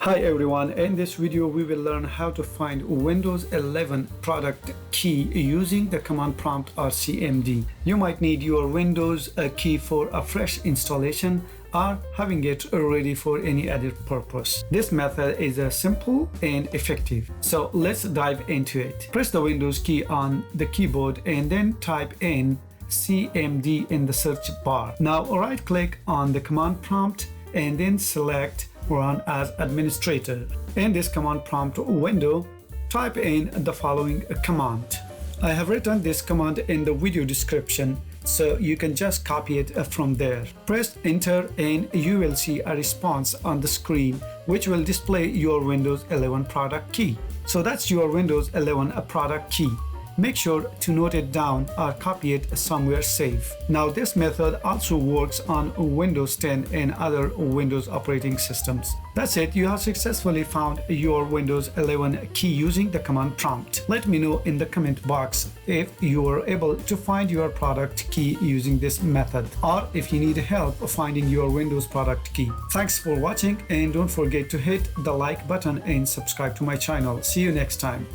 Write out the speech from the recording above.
Hi everyone, in this video we will learn how to find Windows 11 product key using the command prompt or CMD. You might need your Windows key for a fresh installation or having it ready for any other purpose. This method is simple and effective. So let's dive into it. Press the Windows key on the keyboard and then type in CMD in the search bar. Now right click on the command prompt and then select Run as administrator. In this command prompt window, type in the following command. I have written this command in the video description, so you can just copy it from there. Press enter and you will see a response on the screen which will display your Windows 11 product key. So that's your Windows 11 product key. Make sure to note it down or copy it somewhere safe. Now this method also works on Windows 10 and other Windows operating systems. That's it, you have successfully found your Windows 11 key using the command prompt. Let me know in the comment box if you were able to find your product key using this method, or if you need help finding your Windows product key. Thanks for watching and don't forget to hit the like button and subscribe to my channel. See you next time.